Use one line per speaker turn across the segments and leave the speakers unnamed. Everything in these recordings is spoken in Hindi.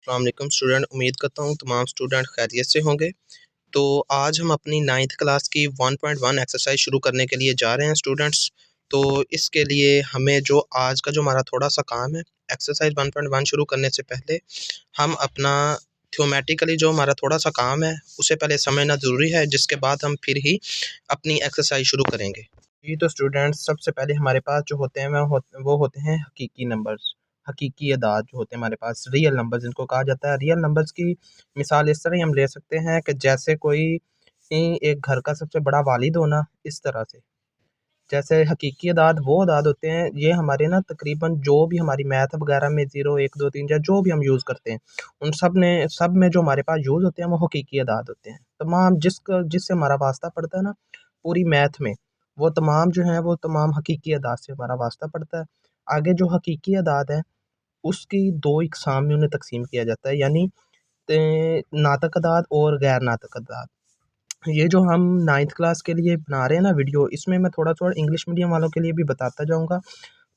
अस्सलाम वालेकुम स्टूडेंट, उम्मीद करता हूँ तमाम स्टूडेंट खैरियत से होंगे। तो आज हम अपनी 9th क्लास की 1.1 एक्सरसाइज शुरू करने के लिए जा रहे हैं स्टूडेंट्स। तो इसके लिए हमें जो आज का जो हमारा थोड़ा सा काम है, एक्सरसाइज 1.1 शुरू करने से पहले हम अपना थ्योमेटिकली जो हमारा थोड़ा सा काम है उसे पहले समझना ज़रूरी है, जिसके बाद हम फिर ही अपनी एक्सरसाइज शुरू करेंगे। जी तो स्टूडेंट्स, सबसे पहले हमारे पास जो होते हैं वो होते हैं हकीकी नंबर्स। हकीकी अदाद जो होते हैं हमारे पास, रियल नंबर्स जिनको कहा जाता है। रियल नंबर्स की मिसाल इस तरह ही हम ले सकते हैं कि जैसे कोई एक घर का सबसे बड़ा वालिद होना, इस तरह से। जैसे हकीकी अदाद वो अदाद होते हैं, ये हमारे ना तकरीबन जो भी हमारी मैथ वगैरह में 0 1 2 3 या जो भी हम यूज़ करते हैं, उन सब में जो हमारे पास यूज़ होते हैं वो हकीकी अदाद होते हैं। तमाम जिससे हमारा वास्ता पड़ता है ना पूरी मैथ में, वो तमाम जो हैं वो तमाम हकीकी अदाद से हमारा वास्ता पड़ता है। आगे जो हकीकी अदाद है उसकी 2 इकसाम में उन्हें तक़सीम किया जाता है, यानी नातक अदाद और गैर नातक अदाद। ये जो हम 9th क्लास के लिए बना रहे हैं ना वीडियो, इसमें मैं थोड़ा-थोड़ा इंग्लिश मीडियम वालों के लिए भी बताता जाऊँगा।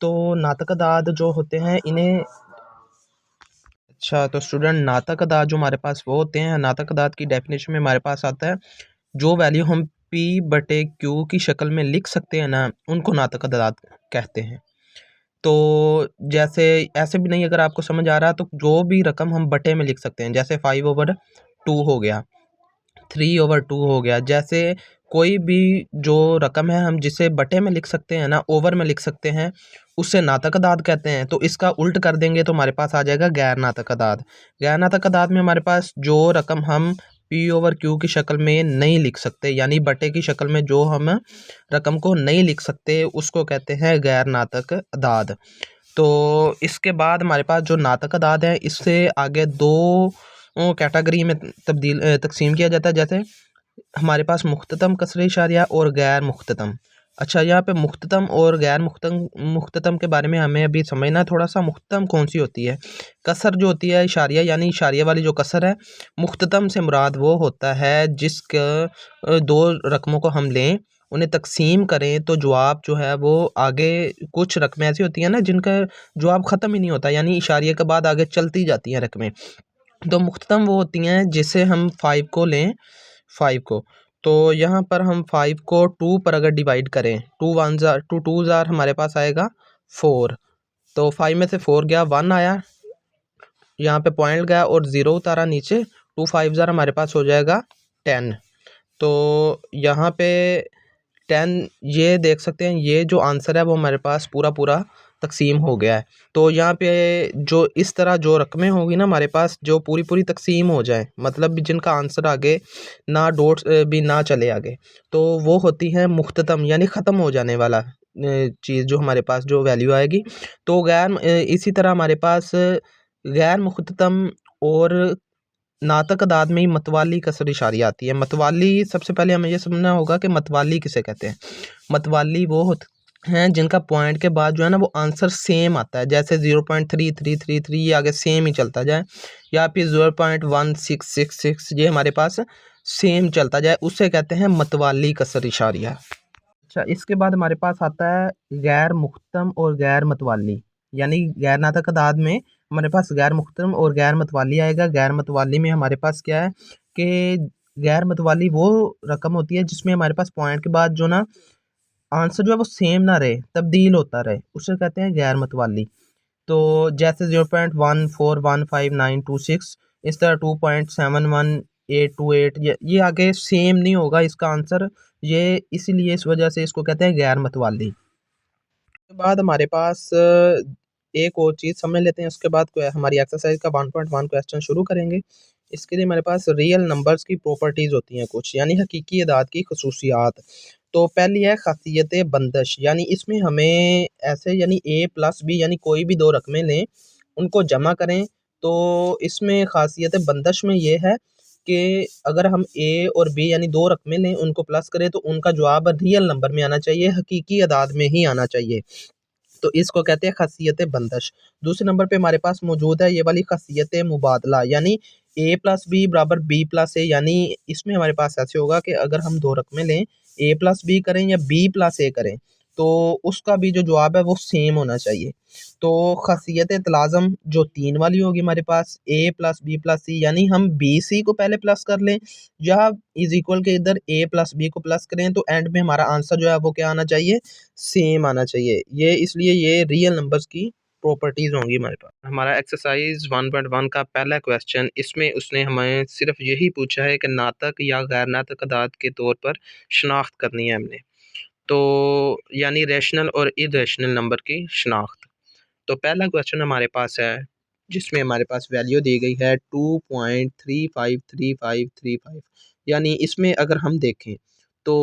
तो नातक अदाद जो होते हैं इन्हें अच्छा, तो स्टूडेंट नातक अदाद जो हमारे पास वो होते हैं, नातक अदाद की डेफिनेशन में हमारे पास आता है, जो वैल्यू हम p/q की शक्ल में लिख सकते हैं ना, उनको नातक अदाद कहते हैं। तो जैसे ऐसे भी नहीं, अगर आपको समझ आ रहा है तो जो भी रकम हम बटे में लिख सकते हैं, जैसे 5/2 हो गया, 3/2 हो गया। जैसे कोई भी जो रकम है हम जिसे बटे में लिख सकते हैं ना, ओवर में लिख सकते हैं, उसे नातक अदाद कहते हैं। तो इसका उल्ट कर देंगे तो हमारे पास आ जाएगा गैर नातक अदाद। गैर नातक अदाद में हमारे पास जो रकम हम p/q की शक्ल में नहीं लिख सकते, यानी बटे की शक्ल में जो हम रकम को नहीं लिख सकते, उसको कहते हैं गैर नातक अदाद। तो इसके बाद हमारे पास जो नातक अदाद है, इससे आगे 2 कैटेगरी में तक़सीम किया जाता है। जैसे हमारे पास मुख्ततम कसरे इशारिया और गैर मुख्ततम। अच्छा, यहाँ पे मुख्ततम और गैर मुख्ततम के बारे में हमें अभी समझना है थोड़ा सा। मुख्ततम कौन सी होती है? कसर जो होती है इशारिया, यानी इशारिया वाली जो कसर है। मुख्ततम से मुराद वो होता है जिसका 2 रकमों को हम लें, उन्हें तक़सीम करें तो जवाब जो है वो आगे, कुछ रकमें ऐसी होती हैं ना जिनका जवाब ख़त्म ही नहीं होता, यानी इशारिया के बाद आगे चलती जाती हैं रकमें। तो मुख्ततम वो होती हैं जिसे हम 5 को लें, 5 को, तो यहाँ पर हम 5 को 2 पर अगर डिवाइड करें, 2 2 ज़ार हमारे पास आएगा 4। तो 5 में से 4 गया, 1 आया, यहाँ पे पॉइंट गया और 0 उतारा नीचे, 2 5 ज़ार हमारे पास हो जाएगा 10। तो यहाँ पे 10, ये देख सकते हैं, ये जो आंसर है वो हमारे पास पूरा तक़सीम हो गया है। तो यहाँ पे जो इस तरह जो रकमें होंगी ना हमारे पास, जो पूरी तक़सीम हो जाए, मतलब जिनका आंसर आगे ना डॉट्स भी ना चले आगे, तो वो होती हैं मुख्ततम, यानी ख़त्म हो जाने वाला चीज़ जो हमारे पास जो वैल्यू आएगी। तो इसी तरह हमारे पास गैर मुख्ततम और नातक अदाद में ही मतवाली कसर इशारिया आती है। मतवाली, सबसे पहले हमें ये समझना होगा कि मतवाली किसे कहते हैं। मतवाली वो होते हैं जिनका पॉइंट के बाद जो है ना वो आंसर सेम आता है, जैसे 0.3333, ये आगे सेम ही चलता जाए, या फिर 0.1666, ये हमारे पास सेम चलता जाए, उससे कहते हैं मतवाली कसर इशारिया। अच्छा, इसके बाद हमारे पास आता है गैर मुख्तम और गैर मतवाली, यानी गैर नातक अदाद में हमारे पास गैर मुख्तम और गैर मतवाली आएगा। गैर मतवाली में हमारे पास क्या है कि गैर मतवाली वो रकम होती है जिसमें हमारे पास पॉइंट के बाद जो ना आंसर जो है वो सेम ना रहे, तब्दील होता रहे, उसे कहते हैं गैर मतवाली। तो जैसे 0.141596, इस तरह 2.71828, ये आगे सेम नहीं होगा इसका आंसर, ये इसीलिए इस वजह से इसको कहते हैं गैर मतवाली। उसके बाद हमारे पास एक और चीज़ समझ लेते हैं, उसके बाद हमारी एक्सरसाइज का 1.1 क्वेश्चन शुरू करेंगे। इसके लिए हमारे पास रियल नंबर्स की प्रॉपर्टीज़ होती हैं कुछ, यानी हकीकी अदाद की खसूसियात। तो पहली है खासियत बंदश, यानी इसमें हमें ऐसे, यानी a+b, यानी कोई भी 2 रकमें लें, उनको जमा करें। तो इसमें खासियत बंदश में ये है कि अगर हम a और b यानी 2 रकमें लें, उनको प्लस करें तो उनका जवाब रियल नंबर में आना चाहिए, हकीकी अदाद में ही आना चाहिए। तो इसको कहते हैं खासियत बंदश। दूसरे नंबर पे हमारे पास मौजूद है ये वाली खासियत मुबादला, यानी a+b बराबर b+a, यानी इसमें हमारे पास ऐसे होगा कि अगर हम 2 रकमें लें, a+b करें या b+a करें, तो उसका भी जो जवाब है वो सेम होना चाहिए। तो खासियत तलाज़म जो 3 वाली होगी हमारे पास ए प्लस बी प्लस सी, यानी हम बी सी को पहले प्लस कर लें या इज़ इक्वल के इधर ए प्लस बी को प्लस करें, तो एंड में हमारा आंसर जो है वो क्या आना चाहिए, सेम आना चाहिए। ये इसलिए ये रियल नंबर्स की प्रॉपर्टीज़ होंगी हमारे पास। हमारा एक्सरसाइज 1.1 का पहला क्वेश्चन, इसमें उसने हमें सिर्फ यही पूछा है कि नातक या गैर नातक अदाद के तौर पर शनाख्त करनी है हमने, तो यानी रैशनल और इरेशनल नंबर की शनाख्त। तो पहला क्वेश्चन हमारे पास है जिसमें हमारे पास वैल्यू दी गई है 2.353535, यानी इसमें अगर हम देखें तो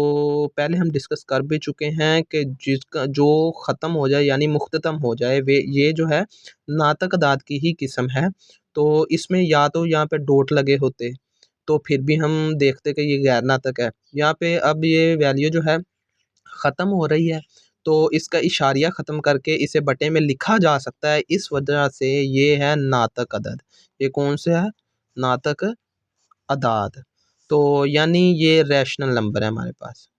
पहले हम डिस्कस कर भी चुके हैं कि जिसका जो ख़त्म हो जाए यानी मुख्ततम हो जाए वे ये जो है नातक अदाद की ही किस्म है। तो इसमें या तो यहाँ पे डॉट लगे होते तो फिर भी हम देखते कि ये गैर नातक है। यहाँ पे अब ये वैल्यू जो है ख़त्म हो रही है, तो इसका इशारिया ख़त्म करके इसे बटे में लिखा जा सकता है, इस वजह से ये है नातक अदद। ये कौन सा है, नातक अदाद। तो यानी ये रैशनल नंबर है हमारे पास,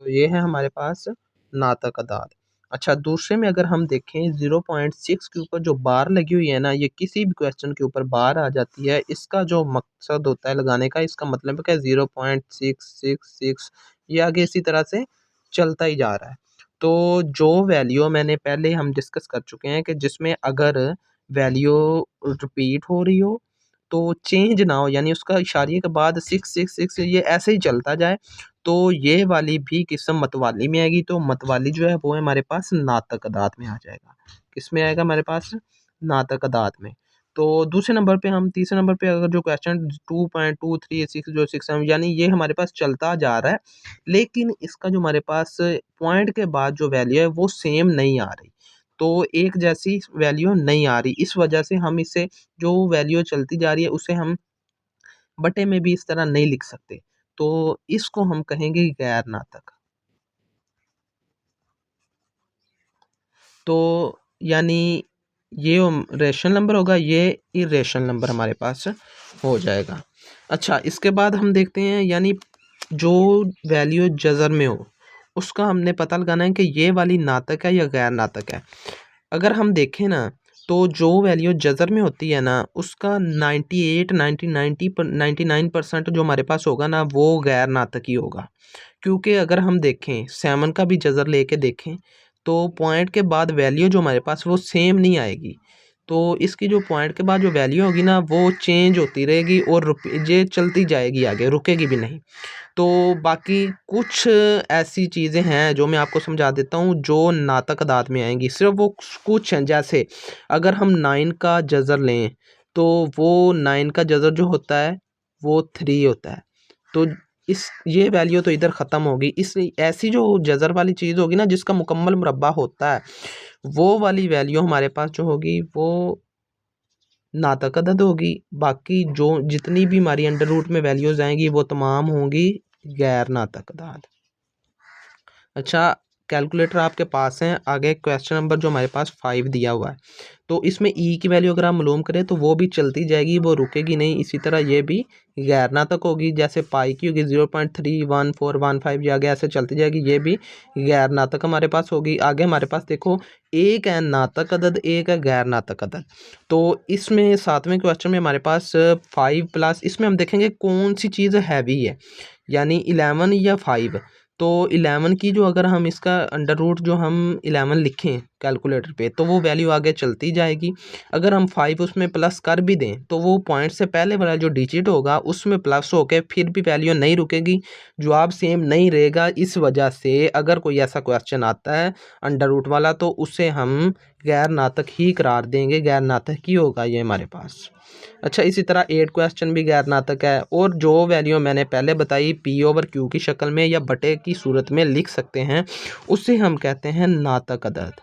तो ये है हमारे पास नातक अदाद। अच्छा, दूसरे में अगर हम देखें 0.6 के ऊपर जो बार लगी हुई है ना, ये किसी भी क्वेश्चन के ऊपर बार आ जाती है, इसका जो मकसद होता है लगाने का, इसका मतलब है कि 0.666, ये आगे इसी तरह से चलता ही जा रहा है। तो जो वैल्यू मैंने पहले हम डिस्कस कर चुके हैं कि जिसमें अगर वैल्यू रिपीट हो रही हो तो चेंज ना हो, यानी उसका इशारे के बाद 666 ये ऐसे ही चलता जाए, तो ये वाली भी किस्म मतवाली में आएगी। तो मतवाली जो है वो हमारे पास नातक अदाद में आ जाएगा। किस में आएगा हमारे पास, नातक अदाद में। तो दूसरे नंबर पे हम तीसरे नंबर पे अगर जो क्वेश्चन 2.236 यानी ये हमारे पास चलता जा रहा है, लेकिन इसका जो हमारे पास पॉइंट के बाद जो वैल्यू है वो सेम नहीं आ रही, तो एक जैसी वैल्यू नहीं आ रही, इस वजह से हम इसे जो वैल्यू चलती जा रही है उसे हम बटे में भी इस तरह नहीं लिख सकते, तो इसको हम कहेंगे गैर नातक। तो यानी ये रेशनल नंबर होगा, ये इरेशनल नंबर हमारे पास हो जाएगा। अच्छा, इसके बाद हम देखते हैं यानी जो वैल्यू जज़र में हो उसका हमने पता लगाना है कि ये वाली नातक है या गैर नातक है। अगर हम देखें ना तो जो वैल्यू जज़र में होती है ना उसका 98 99% जो हमारे पास होगा ना वो गैर नातक ही होगा। क्योंकि अगर हम देखें 7 का भी जज़र लेके देखें तो पॉइंट के बाद वैल्यू जो हमारे पास वो सेम नहीं आएगी, तो इसकी जो पॉइंट के बाद जो वैल्यू होगी ना वो चेंज होती रहेगी और ये चलती जाएगी आगे, रुकेगी भी नहीं। तो बाकी कुछ ऐसी चीज़ें हैं जो मैं आपको समझा देता हूँ जो नातक अदाद में आएंगी, सिर्फ वो कुछ हैं। जैसे अगर हम 9 का जज़र लें तो वो 9 का जज़र जो होता है वो 3 होता है, तो इस ये वैल्यू तो इधर ख़त्म होगी। इस ऐसी जो जज़र वाली चीज़ होगी ना जिसका मुकम्मल मुरब्बा होता है, वो वाली वैल्यू हमारे पास जो होगी वो नातक अदद होगी। बाकी जो जितनी भी हमारी अंडर रूट में वैल्यूज़ आएंगी वो तमाम होंगी गैर नातक अदाद। अच्छा, कैलकुलेटर आपके पास है, आगे क्वेश्चन नंबर जो हमारे पास 5 दिया हुआ है, तो इसमें ई की वैल्यू अगर हम मालूम करें तो वो भी चलती जाएगी, वो रुकेगी नहीं। इसी तरह ये भी गैर नातक होगी, जैसे पाई की होगी 0.31415, ये आगे ऐसे चलती जाएगी, ये भी गैर नातक हमारे पास होगी। आगे हमारे पास देखो एक है नातक अदद, एक है गैर नातक अदद। तो इसमें 7वें क्वेश्चन में हमारे पास 5 प्लस, इसमें हम देखेंगे कौन सी चीज़ हैवी है, यानी 11 या 5। तो 11 की जो अगर हम इसका अंडर रूट जो हम 11 लिखें कैलकुलेटर पे तो वो वैल्यू आगे चलती जाएगी। अगर हम 5 उसमें प्लस कर भी दें तो वो पॉइंट से पहले वाला जो डिजिट होगा उसमें प्लस होके फिर भी वैल्यू नहीं रुकेगी, जवाब सेम नहीं रहेगा। इस वजह से अगर कोई ऐसा क्वेश्चन आता है अंडर रूट वाला तो उसे हम गैर नातक ही करार देंगे, गैर नातक ही होगा ये हमारे पास। अच्छा, इसी तरह 8 क्वेश्चन भी गैर नातक है, और जो वैल्यू मैंने पहले बताई P/Q की शक्ल में या बटे की सूरत में लिख सकते हैं उसे हम कहते हैं नातक अदाद।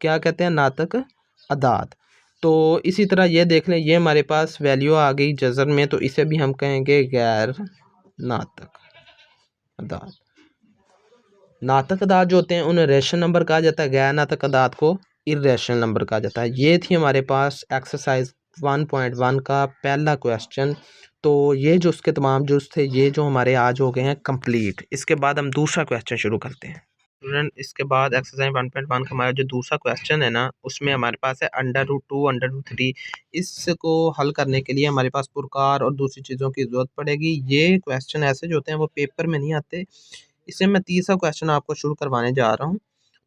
क्या कहते हैं, नातक अदाद। तो इसी तरह ये देख लें, ये हमारे पास वैल्यू आ गई जज़र में, तो इसे भी हम कहेंगे गैर नातक अदाद। नातक अदाद जो होते हैं उन्हें रेशनल नंबर कहा जाता है, गैर नातक अदाद को इर्रेशनल नंबर कहा जाता है। ये थी हमारे पास एक्सरसाइज 1.1 का पहला क्वेश्चन। तो ये जो उसके तमाम जो थे ये जो हमारे आज हो गए हैं कंप्लीट। इसके बाद हम दूसरा क्वेश्चन शुरू करते हैं। स्टूडेंट इसके बाद एक्सरसाइज 1.1 का हमारा जो दूसरा क्वेश्चन है ना, उसमें हमारे पास है √2 √3। इसको हल करने के लिए हमारे पास पुरकार और दूसरी चीज़ों की ज़रूरत पड़ेगी। ये क्वेश्चन ऐसे जो होते हैं वो पेपर में नहीं आते। इससे मैं तीसरा क्वेश्चन आपको शुरू करवाने जा रहा हूँ।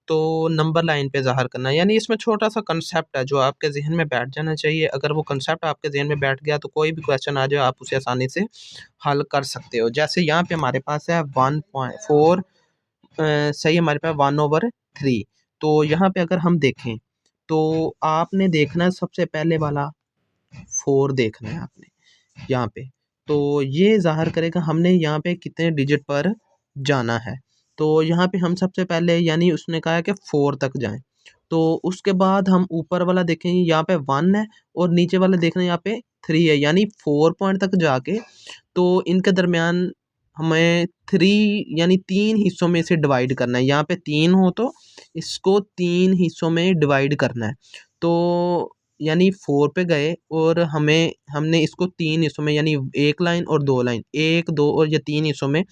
तो नंबर लाइन पे ज़ाहिर करना, यानी इसमें छोटा सा कंसेप्ट है जो आपके जहन में बैठ जाना चाहिए। अगर वो कंसेप्ट आपके जहन में बैठ गया तो कोई भी क्वेश्चन आ जाए आप उसे आसानी से हल कर सकते हो। जैसे यहाँ पे हमारे पास है 1.4, सही हमारे पास 1/3। तो यहाँ पे अगर हम देखें तो आपने देखना है सबसे पहले वाला 4 देखना है आपने यहाँ पे। तो ये ज़ाहिर करेगा हमने यहाँ पे कितने डिजिट पर जाना है। तो यहाँ पे हम सबसे पहले यानी उसने कहा है कि 4 तक जाएँ। तो उसके बाद हम ऊपर वाला देखेंगे यहाँ पे 1 है और नीचे वाला देखना यहाँ पे 3 है, यानी 4 पॉइंट तक जाके तो इनके दरमियान हमें 3 यानी 3 हिस्सों में इसे डिवाइड करना है। यहाँ पे 3 हो तो इसको 3 हिस्सों में डिवाइड करना है। तो यानी 4 पे गए और हमने इसको 3 हिस्सों में यानी 1 लाइन और 2 लाइन, 1, 2 और ये 3 हिस्सों में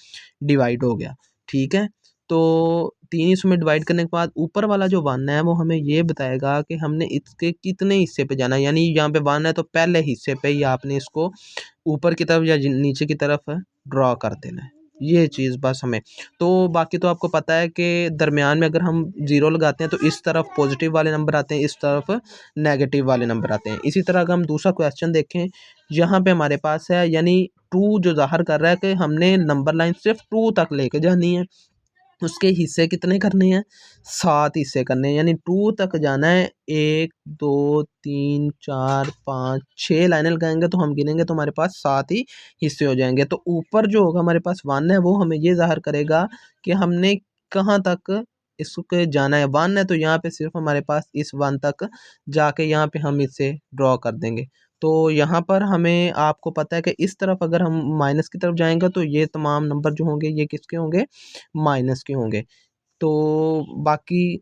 डिवाइड हो गया। ठीक है? तो 3 हिस्सों में डिवाइड करने के बाद ऊपर वाला जो 1 है वो हमें ये बताएगा कि हमने इसके कितने हिस्से पे जाना है। यानी यहाँ पे 1 है तो पहले हिस्से पे ही आपने इसको ऊपर की तरफ या नीचे की तरफ ड्रॉ कर देना है। ये चीज़ बस हमें, तो बाकी तो आपको पता है कि दरमियान में अगर हम 0 लगाते हैं तो इस तरफ पॉजिटिव वाले नंबर आते हैं, इस तरफ नेगेटिव वाले नंबर आते हैं। इसी तरह अगर हम दूसरा क्वेश्चन देखें, यहाँ पे हमारे पास है यानी 2 जो ज़ाहिर कर रहा है कि हमने नंबर लाइन सिर्फ 2 तक लेके जानी है। उसके हिस्से कितने करने हैं? 7 हिस्से करने हैं, यानी 2 तक जाना है। 1, 2, 3, 4, 5, 6 लाइनें लगाएँगे तो हम गिनेंगे तो हमारे पास 7 ही हिस्से हो जाएँगे। तो ऊपर जो होगा हमारे पास 1 है वो हमें ये ज़ाहिर करेगा कि हमने कहाँ तक इसके जाना है। 1 है तो यहाँ पे सिर्फ़ हमारे पास इस 1 तक जाके यहाँ पे हम इसे ड्रॉ कर देंगे। तो यहाँ पर हमें आपको पता है कि इस तरफ अगर हम माइनस की तरफ जाएँगे तो ये तमाम नंबर जो होंगे ये किसके होंगे? माइनस के होंगे। तो बाकी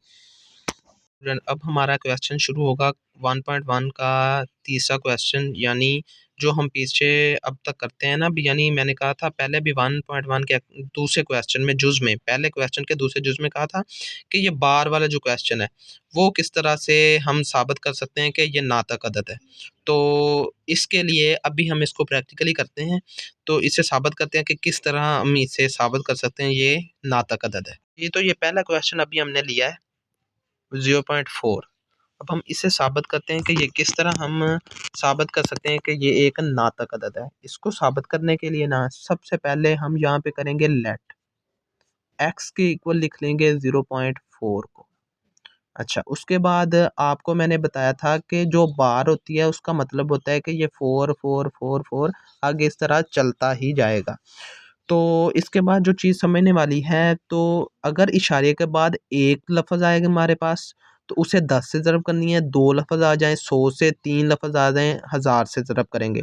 अब हमारा क्वेश्चन शुरू होगा 1.1 का तीसरा क्वेश्चन, यानी जो हम पीछे अब तक करते हैं ना, अभी यानी मैंने कहा था पहले भी 1.1 के दूसरे क्वेश्चन में जुज़ में पहले क्वेश्चन के दूसरे जुज़ में कहा था कि ये बार वाला जो क्वेश्चन है वो किस तरह से हम साबित कर सकते हैं कि ये नातक अदद है। तो इसके लिए अभी हम इसको प्रैक्टिकली करते हैं। तो इसे साबित करते हैं कि किस तरह हम इसे साबित कर सकते हैं ये नातक अदद है। ये पहला क्वेश्चन अभी हमने लिया है 0.4। अब हम इसे साबित करते हैं कि ये किस तरह हम साबित कर सकते हैं कि ये एक नातक अदद है। इसको साबित करने के लिए ना सबसे पहले हम यहाँ पे करेंगे लेट x के इक्वल लिख लेंगे 0.4 को। अच्छा, उसके बाद आपको मैंने बताया था कि जो बार होती है उसका मतलब होता है कि ये 4 4 4 4 आगे इस तरह चलता ही जाएगा। तो इसके बाद जो चीज़ समझने वाली है, तो अगर इशारे के बाद एक लफ़्ज़ आएगा हमारे पास तो उसे 10 से ज़रब करनी है, 2 लफ़्ज़ आ जाएँ 100 से, 3 लफ़्ज़ आ जाएँ 1000 से ज़रब करेंगे।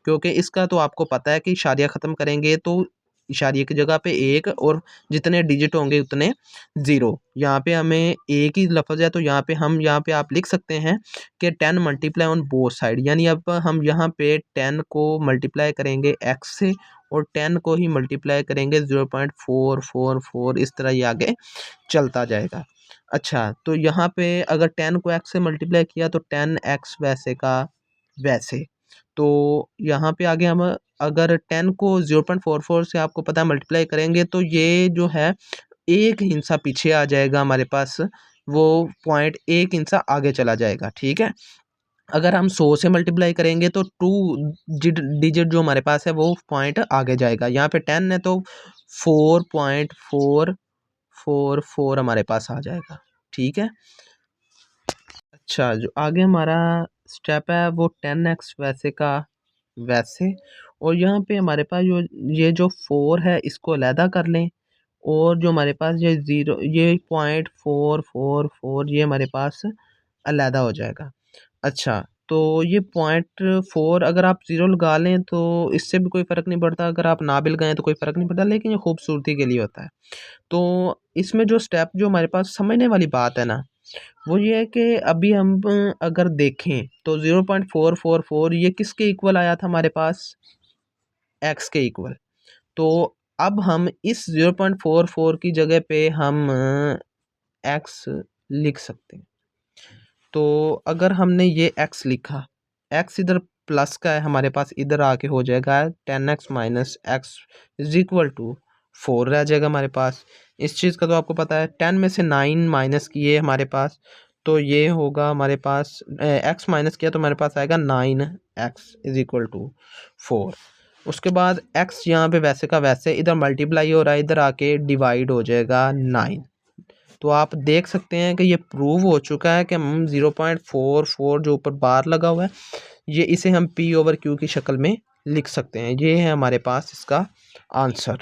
क्योंकि इसका तो आपको पता है कि इशारिया ख़त्म करेंगे तो इशारिये की जगह पे 1 और जितने डिजिट होंगे उतने 0। यहाँ पे हमें एक ही लफ़्ज़ है तो यहाँ पे आप लिख सकते हैं कि 10 मल्टीप्लाई ऑन बोथ साइड, यानी अब हम यहाँ पे 10 को मल्टीप्लाई करेंगे x से और 10 को ही मल्टीप्लाई करेंगे 0.444, इस तरह ये आगे चलता जाएगा। अच्छा, तो यहाँ पे अगर 10 को x से मल्टीप्लाई किया तो 10x वैसे का वैसे। तो यहाँ पे आगे हम अगर 10 को 0.44 से आपको पता है मल्टीप्लाई करेंगे तो ये जो है एक हिस्सा पीछे आ जाएगा हमारे पास, वो पॉइंट एक हिस्सा आगे चला जाएगा, ठीक है? अगर हम 100 से मल्टीप्लाई करेंगे तो 2 डिजिट जो हमारे पास है वो पॉइंट आगे जाएगा। यहाँ पे 10 है तो 4.444 हमारे पास आ जाएगा, ठीक है? अच्छा, जो आगे हमारा स्टेप है वो 10x वैसे का वैसे, और यहाँ पे हमारे पास ये जो 4 है इसको अलहदा कर लें और जो हमारे पास ये 0 ये 0.444 ये हमारे पास अलहदा हो जाएगा। अच्छा, तो ये 0.4 अगर आप 0 लगा लें तो इससे भी कोई फ़र्क नहीं पड़ता, अगर आप ना भी लगाएँ तो कोई फ़र्क नहीं पड़ता, लेकिन ये खूबसूरती के लिए होता है। तो इसमें जो स्टेप जो हमारे पास समझने वाली बात है ना, वो ये है कि अभी हम अगर देखें तो 0.444 ये किसके इक्वल आया था हमारे पास? x के इक्वल। तो अब हम इस 0.44 की जगह पे हम एक्स लिख सकते हैं। तो अगर हमने ये एक्स लिखा, एक्स इधर प्लस का है हमारे पास, इधर आके हो जाएगा 10x minus x is equal to 4 रह जाएगा हमारे पास। इस चीज़ का तो आपको पता है, 10 में से 9 माइनस किए हमारे पास, तो ये होगा हमारे पास एक्स माइनस किया तो हमारे पास आएगा 9x इज इक्वल टू 4। उसके बाद x यहाँ पे वैसे का वैसे इधर मल्टीप्लाई हो रहा है, इधर आके डिवाइड हो जाएगा 9। तो आप देख सकते हैं कि ये प्रूव हो चुका है कि हम 0.44 जो ऊपर बार लगा हुआ है, ये इसे हम P ओवर Q की शक्ल में लिख सकते हैं। ये है हमारे पास इसका आंसर।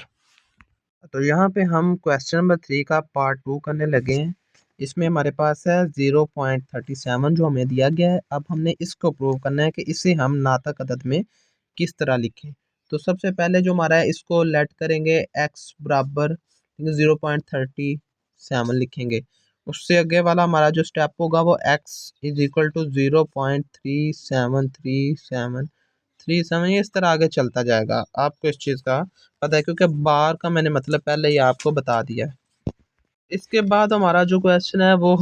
तो यहाँ पे हम क्वेश्चन नंबर 3 का पार्ट 2 करने लगे हैं। इसमें हमारे पास है 0.37 जो हमें दिया गया है। अब हमने इसको प्रूव करना है कि इसे हम नातक अदद में किस तरह लिखें। तो सबसे पहले जो हमारा है, इसको लेट करेंगे x बराबर 0.37 लिखेंगे। उससे आगे वाला हमारा जो स्टेप होगा वो x इज इक्वल टू 0.3737 ये इस तरह आगे चलता जाएगा। आपको इस चीज़ का पता है क्योंकि बार का मैंने मतलब पहले ही आपको बता दिया है। इसके बाद हमारा जो क्वेश्चन है वो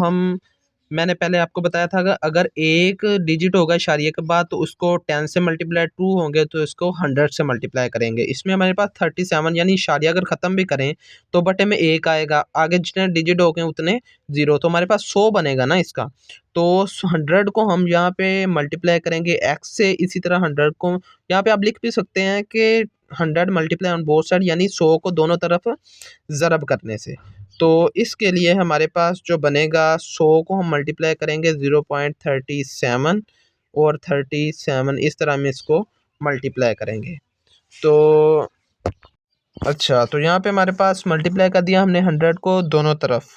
मैंने पहले आपको बताया था कि अगर एक डिजिट होगा इशारिये के बाद तो उसको 10 से मल्टीप्लाई 2 होंगे तो इसको 100 से मल्टीप्लाई करेंगे। इसमें हमारे पास 37 यानी इशारिया अगर ख़त्म भी करें तो बटे में 1 आएगा, आगे जितने डिजिट हो गए उतने 0, तो हमारे पास 100 बनेगा ना इसका। तो 100 को हम यहाँ पे मल्टीप्लाई करेंगे x से, इसी तरह 100 को यहाँ पे आप लिख भी सकते हैं कि 100 मल्टीप्लाई ऑन बोथ साइड, यानी 100 को दोनों तरफ ज़रब करने से। तो इसके लिए हमारे पास जो बनेगा 100 को हम मल्टीप्लाई करेंगे 0.37 और 37 इस तरह हम इसको मल्टीप्लाई करेंगे। तो अच्छा, तो यहाँ पे हमारे पास मल्टीप्लाई कर दिया हमने 100 को दोनों तरफ।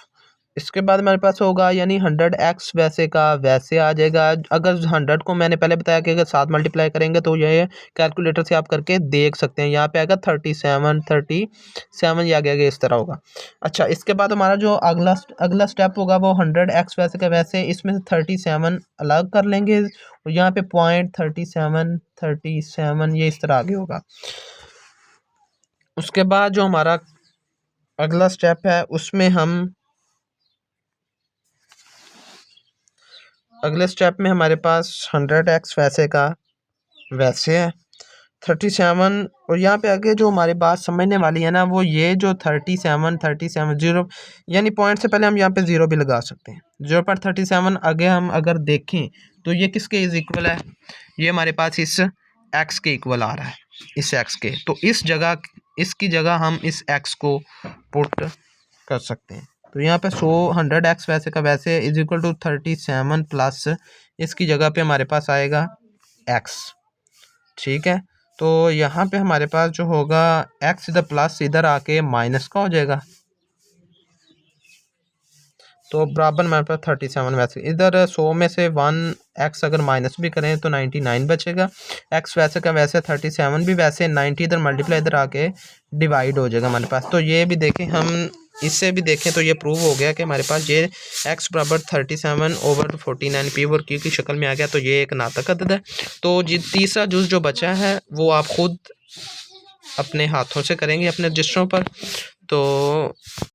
इसके बाद हमारे पास होगा यानी 100x वैसे का वैसे आ जाएगा। अगर 100 को मैंने पहले बताया कि अगर 7 मल्टीप्लाई करेंगे तो ये कैलकुलेटर से आप करके देख सकते हैं। यहाँ पे आएगा 37 ये आगे आगे इस तरह होगा। अच्छा, इसके बाद हमारा जो अगला स्टेप होगा वो 100x वैसे का वैसे, इसमें से 37 अलग कर लेंगे और यहाँ पे पॉइंट 37 ये इस तरह आगे होगा। उसके बाद जो हमारा अगला स्टेप है उसमें हम अगले स्टेप में हमारे पास 100x वैसे का वैसे है 37, और यहाँ पे आगे जो हमारी बात समझने वाली है ना वो ये जो 37 0 यानी पॉइंट से पहले हम यहाँ पे 0 भी लगा सकते हैं। 0.37 आगे हम अगर देखें तो ये किसके इज इक्वल है, ये हमारे पास इस x के इक्वल आ रहा है, इस x के। तो इस जगह इसकी जगह हम इस x को पुट कर सकते हैं। तो यहाँ पे 100x वैसे का वैसे इज इक्वल टू 37 प्लस इसकी जगह पे हमारे पास आएगा x। ठीक है, तो यहाँ पे हमारे पास जो होगा x इधर प्लस इधर आके माइनस का हो जाएगा, तो बराबर हमारे पास 37 वैसे। इधर 100 में से 1x अगर माइनस भी करें तो 99 बचेगा। x वैसे का वैसे 37 भी वैसे 90 इधर मल्टीप्लाई इधर आके डिवाइड हो जाएगा हमारे पास। तो ये भी देखें, हम इससे भी देखें तो ये प्रूव हो गया कि हमारे पास ये x बराबर 37 ओवर 49 P ओवर Q की शक्ल में आ गया। तो ये एक नातक अदद है। तो जी तीसरा जुज़ जो बचा है वो आप खुद अपने हाथों से करेंगे अपने रजिस्टरों पर। तो